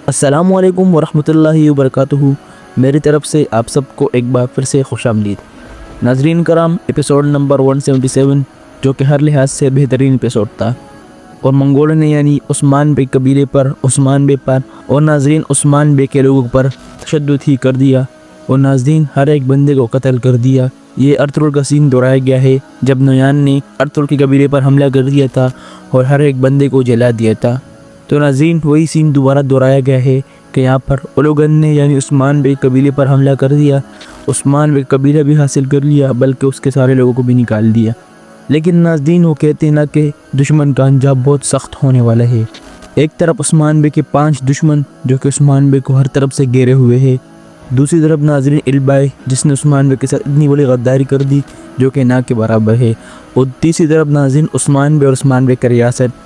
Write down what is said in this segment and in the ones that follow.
السلام علیکم ورحمۃ اللہ وبرکاتہ۔ میری طرف سے آپ سب کو ایک بار پھر سے خوش آمدید۔ ناظرین کرام، ایپیسوڈ نمبر 177 جو کہ ہر لحاظ سے بہترین ایپیسوڈ تھا، اور منگولوں نے یعنی عثمان بے قبیلے پر، عثمان بے پر اور ناظرین عثمان بے کے لوگوں پر تشدد ہی کر دیا، اور ناظرین ہر ایک بندے کو قتل کر دیا۔ یہ ارطغرل کا سین دہرایا گیا ہے جب نویان نے ارطغرل کے قبیلے پر حملہ کر دیا تھا اور ہر ایک بندے کو جلا دیا تھا۔ تو ناظرین وہی سین دوبارہ دہرایا گیا ہے کہ یہاں پر اولوگن نے یعنی عثمان بے قبیلے پر حملہ کر دیا، عثمان بے قبیلہ بھی حاصل کر لیا، بلکہ اس کے سارے لوگوں کو بھی نکال دیا۔ لیکن ناظرین وہ کہتے ہیں نا کہ دشمن کا انجام بہت سخت ہونے والا ہے۔ ایک طرف عثمان بے کے 5 دشمن جو کہ عثمان بے کو ہر طرف سے گھیرے ہوئے ہیں، دوسری طرف ناظرین البائی جس نے عثمان بے کے ساتھ اتنی بڑی غداری کر دی جو کہ نہ کے برابر ہے، اور تیسری طرف ناظرین عثمان بے اور عثمان بے کا ریاست،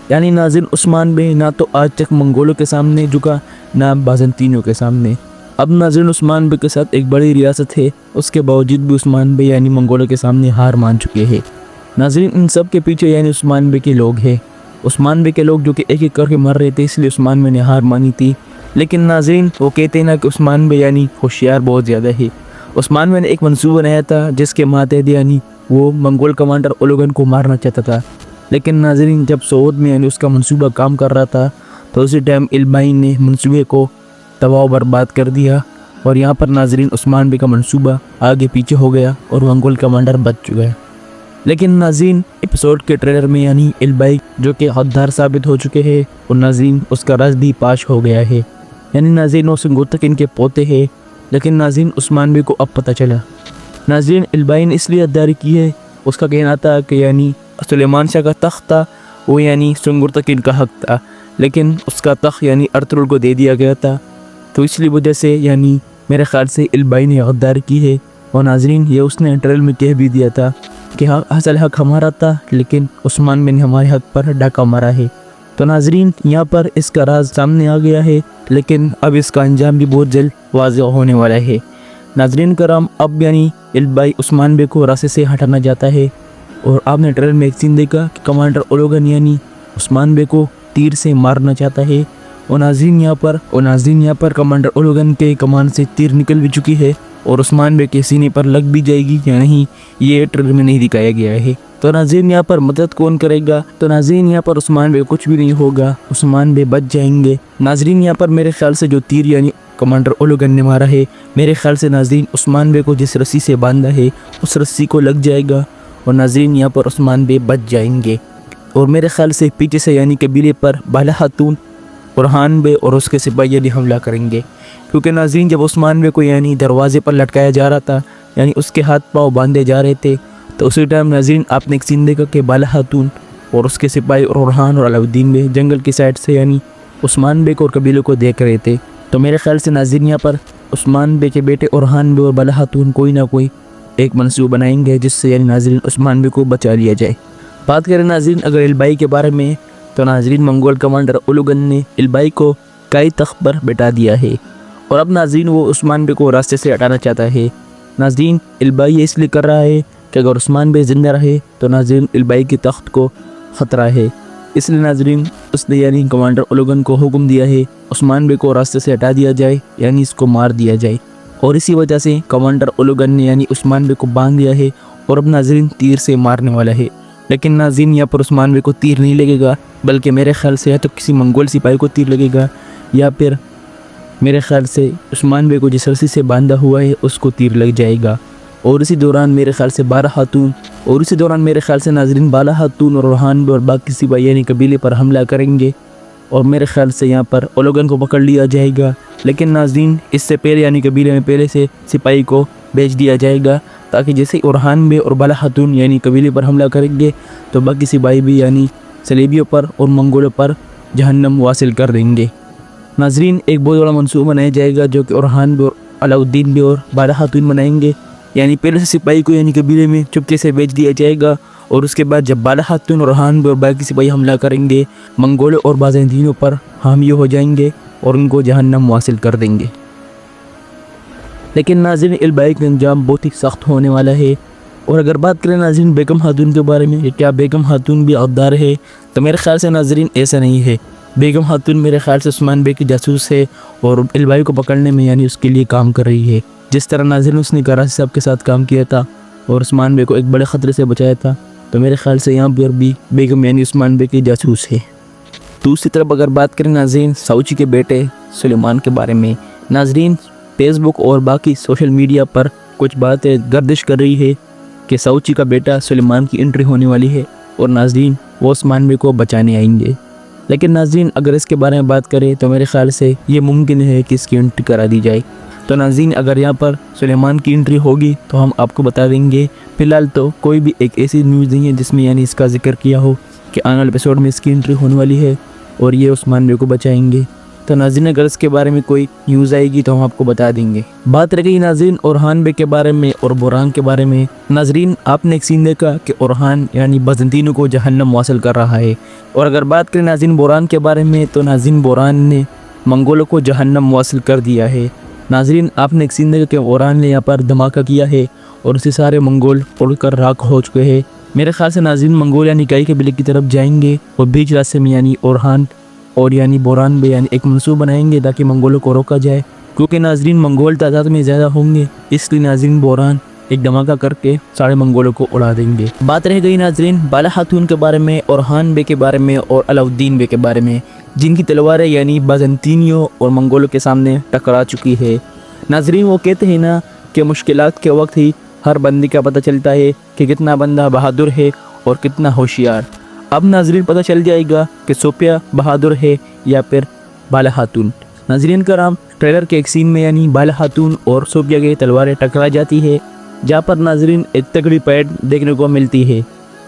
یعنی ناظرین عثمان بے نہ تو آج تک منگولوں کے سامنے جھکا نہ بازنطینیوں کے سامنے۔ اب ناظرین عثمان بے کے ساتھ ایک بڑی ریاست ہے، اس کے باوجود بھی عثمان بے یعنی منگولوں کے سامنے ہار مان چکے ہیں۔ ناظرین ان سب کے پیچھے یعنی عثمان بے کے لوگ ہیں، عثمان بے کے لوگ جو کہ ایک ایک کر کے مر رہے تھے، اس لیے عثمان بے نے ہار مانی تھی۔ لیکن ناظرین وہ کہتے ہیں نا کہ عثمان بے یعنی ہوشیار بہت زیادہ ہے۔ عثمان بے نے ایک منصوبہ بنایا تھا جس کے ماتحت یعنی وہ منگول کمانڈر اولوگن کو مارنا چاہتا تھا، لیکن ناظرین جب سعود میں یعنی اس کا منصوبہ کام کر رہا تھا تو اسی ٹائم البائی نے منصوبے کو تباہ و برباد کر دیا، اور یہاں پر ناظرین عثمان بے کا منصوبہ آگے پیچھے ہو گیا اور منگول کمانڈر بچ چکا ہے۔ لیکن ناظرین ایپیسوڈ کے ٹریلر میں یعنی البائی جو کہ غدار ثابت ہو چکے ہیں، اور ناظرین اس کا راز بھی پاش ہو گیا ہے، یعنی ناظرین وہ سنگوتکن کے پوتے ہیں۔ لیکن ناظرین عثمان بے کو اب پتہ چلا، ناظرین البائی نے اس لیے غداری کی ہے، اس کا کہنا تھا کہ یعنی سلیمان شاہ کا تخت تھا وہ یعنی سنگوتکن کا حق تھا، لیکن اس کا تخت یعنی ارطغرل کو دے دیا گیا تھا، تو اس لیے وجہ سے یعنی میرے خیال سے البائی نے غداری کی ہے۔ اور ناظرین یہ اس نے ٹریلر میں کہہ بھی دیا تھا کہ اصل حق ہمارا تھا، لیکن عثمان بے نے ہمارے حق پر ڈاکہ مارا ہے۔ تو ناظرین یہاں پر اس کا راز سامنے آ گیا ہے، لیکن اب اس کا انجام بھی بہت جلد واضح ہونے والا ہے۔ ناظرین کرام، اب یعنی البائی عثمان بے کو راستے سے ہٹانا چاہتا ہے، اور آپ نے ٹریلر میں ایک سین دیکھا کہ کمانڈر اولوگن یعنی عثمان بے کو تیر سے مارنا چاہتا ہے، اور ناظرین یہاں پر کمانڈر اولوگن کے کمان سے تیر نکل بھی چکی ہے، اور عثمان بے کے سینے پر لگ بھی جائے گی یا نہیں یہ ٹریلر میں نہیں دکھایا گیا ہے۔ تو ناظرین یہاں پر مدد کون کرے گا؟ تو ناظرین یہاں پر عثمان بے کچھ بھی نہیں ہوگا، عثمان بے بچ جائیں گے۔ ناظرین یہاں پر میرے خیال سے جو تیر یعنی کمانڈر اولوگن نے مارا ہے، میرے خیال سے ناظرین عثمان بے کو جس رسی سے باندھا ہے اس رسی کو لگ جائے گا، اور ناظرین یہاں پر عثمان بے بچ جائیں گے۔ اور میرے خیال سے پیچھے سے یعنی قبیلے پر بالا خاتون، اورحان بے اور اس کے سپاہی یعنی حملہ کریں گے، کیونکہ ناظرین جب عثمان بے کو یعنی دروازے پر لٹکایا جا رہا تھا، یعنی اس کے ہاتھ پاؤں باندھے جا رہے تھے، تو اسی ٹائم ناظرین آپ نے ایک سین دیکھا کہ بالا خاتون اور اس کے سپاہی اور اورحان اور علاؤالدین بے جنگل کی سائڈ سے یعنی عثمان بے کو اور قبیلوں کو دیکھ رہے تھے۔ تو میرے خیال سے ناظرین یہاں پر عثمان بے کے بیٹے اورحان بے اور بالا خاتون کوئی نہ کوئی ایک منصوبہ بنائیں گے جس سے یعنی ناظرین عثمان بے کو بچا لیا جائے۔ بات کریں ناظرین اگر البائی کے بارے میں، تو ناظرین منگول کمانڈر اولوگن نے البائی کو کئی تخت پر بٹھا دیا ہے، اور اب ناظرین وہ عثمان بے کو راستے سے ہٹانا چاہتا ہے۔ ناظرین البائی اس لیے کر رہا ہے کہ اگر عثمان بے زندہ رہے تو ناظرین البائی کے تخت کو خطرہ ہے، اس لیے ناظرین اس نے یعنی کمانڈر اولوگن کو حکم دیا ہے عثمان بے کو راستے سے ہٹا دیا جائے، یعنی اس کو مار دیا جائے، اور اسی وجہ سے کمانڈر اولوگن نے یعنی عثمان بے کو باندھ دیا ہے، اور اب ناظرین تیر سے مارنے والا ہے۔ لیکن ناظرین یہاں پر عثمان بے کو تیر نہیں لگے گا، بلکہ میرے خیال سے یا تو کسی منگول سپاہی کو تیر لگے گا، یا پھر میرے خیال سے عثمان بے کو جس رسی سے باندھا ہوا ہے اس کو تیر لگ جائے گا، اور اسی دوران میرے خیال سے ناظرین بالا خاتون اور اورحان بے اور باقی سپاہی یعنی قبیلے پر حملہ کریں گے، اور میرے خیال سے یہاں پر اولوگن کو پکڑ لیا جائے گا۔ لیکن ناظرین اس سے پہلے یعنی قبیلے میں پہلے سے سپاہی کو بھیج دیا جائے گا، تاکہ جیسے اورحان بے اور بالا خاتون یعنی قبیلے پر حملہ کریں گے تو باقی سپاہی بھی یعنی صلیبیوں پر اور منگولوں پر جہنم واصل کر دیں گے۔ ناظرین ایک بہت بڑا منصوبہ بنایا جائے گا جو کہ اورحان بے اور علاؤالدین بے اور بالا خاتون بنائیں گے، یعنی پہلے سے سپاہی کو یعنی قبیلے میں چپکے سے بھیج دیا جائے گا، اور اس کے بعد جب بالا خاتون اور اورحان بے اور باقی سپاہی حملہ کریں گے، منگولوں اور بازنطینیوں پر حامی ہو جائیں گے اور ان کو جہنم واصل کر دیں گے۔ لیکن ناظرین البائی کا انجام بہت ہی سخت ہونے والا ہے، اور اگر بات کریں ناظرین بیگم خاتون کے بارے میں کہ کیا بیگم خاتون بھی غدار ہے، تو میرے خیال سے ناظرین ایسا نہیں ہے۔ بیگم خاتون میرے خیال سے عثمان بے کی جاسوس ہے اور البائی کو پکڑنے میں یعنی اس کے لیے کام کر رہی ہے. جس طرح ناظرین اس نے کراچی صاحب کے ساتھ کام کیا تھا اور عثمان بے کو ایک بڑے خطرے سے بچایا تھا, تو میرے خیال سے یہاں پر بھی بیگم یعنی عثمان بے کی جاسوس ہے. دوسری طرف اگر بات کریں ناظرین ساؤچی کے بیٹے سلیمان کے بارے میں, ناظرین فیس بک اور باقی سوشل میڈیا پر کچھ باتیں گردش کر رہی ہے کہ ساؤچی کا بیٹا سلیمان کی انٹری ہونے والی ہے اور ناظرین وہ عثمان بے کو بچانے آئیں گے. لیکن ناظرین اگر اس کے بارے میں بات کریں تو میرے خیال سے یہ ممکن ہے کہ اس کی انٹری کرا دی جائے. تو ناظرین اگر یہاں پر سلیمان کی انٹری ہوگی تو ہم آپ کو بتا دیں گے. فی الحال تو کوئی بھی ایک ایسی نیوز نہیں ہے جس میں یعنی اس کا ذکر کیا ہو کہ آنے والے ایپیسوڈ میں اس کی انٹری ہونے والی ہے اور یہ عثمان بے کو بچائیں گے. تو ناظرین اگر اس کے بارے میں کوئی نیوز آئے گی تو ہم آپ کو بتا دیں گے. بات رہ گئی ناظرین اورحان بے کے بارے میں اور بوران کے بارے میں. ناظرین آپ نے ایک سین دیکھا کہ اورحان یعنی بازنطینوں کو جہنم واصل کر رہا ہے, اور اگر بات کریں ناظرین بوران کے بارے میں تو ناظرین بوران نے منگولوں کو جہنم واصل کر دیا ہے. ناظرین آپ نے ایک سین دیکھا کہ بوران نے یہاں پر دھماکہ کیا ہے اور اسے سارے منگول اڑ کر راکھ ہو چکے ہیں. میرے خیال سے ناظرین منگول یعنی گائے کے بلے کی طرف جائیں گے اور بیچ راستے میں یعنی اورحان اور یعنی بوران بھی یعنی ایک منصوبہ بنائیں گے تاکہ منگولوں کو روکا جائے, کیونکہ ناظرین منگول تعداد میں زیادہ ہوں گے, اس لیے ناظرین بوران ایک دھماکہ کر کے سارے منگولوں کو اڑا دیں گے. بات رہ گئی ناظرین بالا خاتون کے بارے میں, اورحان بے کے بارے میں اور علاؤالدین بے کے بارے میں, جن کی تلواریں یعنی بازنطینیوں اور منگولوں کے سامنے ٹکرا چکی ہے. ناظرین وہ کہتے ہیں نا کہ مشکلات کے وقت ہی ہر بندے کا پتہ چلتا ہے کہ کتنا بندہ بہادر ہے اور کتنا ہوشیار. اب ناظرین پتہ چل جائے گا کہ صوفیہ بہادر ہے یا پھر بالا خاتون. ناظرین کرام ٹریلر کے ایک سین میں یعنی بالا خاتون اور صوفیہ کی تلواریں ٹکرا جاتی ہے, جہاں پر ناظرین ایک تگڑی پیڈ دیکھنے کو ملتی ہے.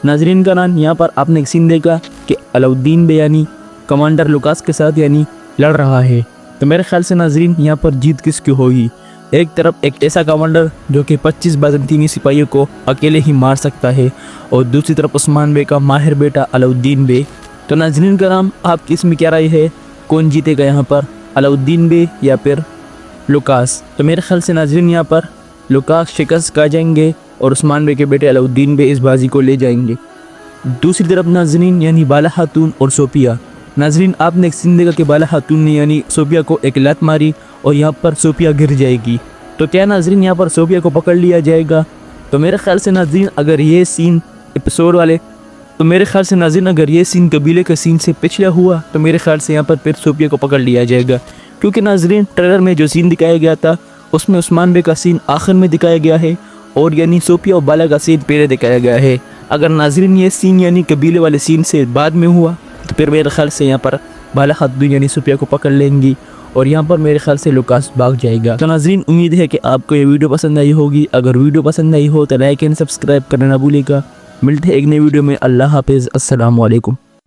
ناظرین کرام یہاں پر آپ نے ایک سین دیکھا کہ علاؤالدین بے یعنی کمانڈر لوکاس کے ساتھ یعنی لڑ رہا ہے. تو میرے خیال سے ناظرین یہاں پر جیت کس کی ہوگی؟ ایک طرف ایک ایسا کمانڈر جو کہ 25 بازنطینی سپاہیوں کو اکیلے ہی مار سکتا ہے, اور دوسری طرف عثمان بے کا ماہر بیٹا علاؤالدین بے. تو ناظرین کرام آپ کی اس میں کیا رائے ہے, کون جیتے گا یہاں پر, علاؤالدین بے یا پھر لوکاس؟ تو میرے خیال سے ناظرین یہاں پر لوکاس شکست کھا جائیں گے اور عثمان بے کے بیٹے علاؤالدین بے اس بازی کو لے جائیں گے. دوسری طرف ناظرین یعنی بالا خاتون اور صوفیہ. ناظرین آپ نے ایک سین دیکھا کہ بالا خاتون نے یعنی صوفیہ کو ایک لات ماری اور یہاں پر صوفیہ گر جائے گی. تو کیا ناظرین یہاں پر صوفیہ کو پکڑ لیا جائے گا؟ تو میرے خیال سے ناظرین اگر یہ سین ایپیسوڈ والے اگر یہ سین قبیلے کے سین سے پچھلا ہوا تو میرے خیال سے یہاں پر پھر صوفیہ کو پکڑ لیا جائے گا, کیونکہ ناظرین ٹریلر میں جو سین دکھایا گیا تھا اس میں عثمان بے کا سین آخر میں دکھایا گیا ہے اور یعنی صوفیہ اور بالا کا سین پہلے دکھایا گیا ہے. اگر ناظرین یہ سین یعنی قبیلے والے سین سے بعد میں ہوا تو پھر میرے خیال سے یہاں پر بالا خاتون یعنی صوفیہ کو پکڑ لیں گی اور یہاں پر میرے خیال سے لوکاس بھاگ جائے گا. تو ناظرین امید ہے کہ آپ کو یہ ویڈیو پسند آئی ہوگی. اگر ویڈیو پسند آئی ہو تو لائک اینڈ سبسکرائب کرنا نہ بھولے گا. ملتے ہیں ایک نئی ویڈیو میں. اللہ حافظ. السلام علیکم.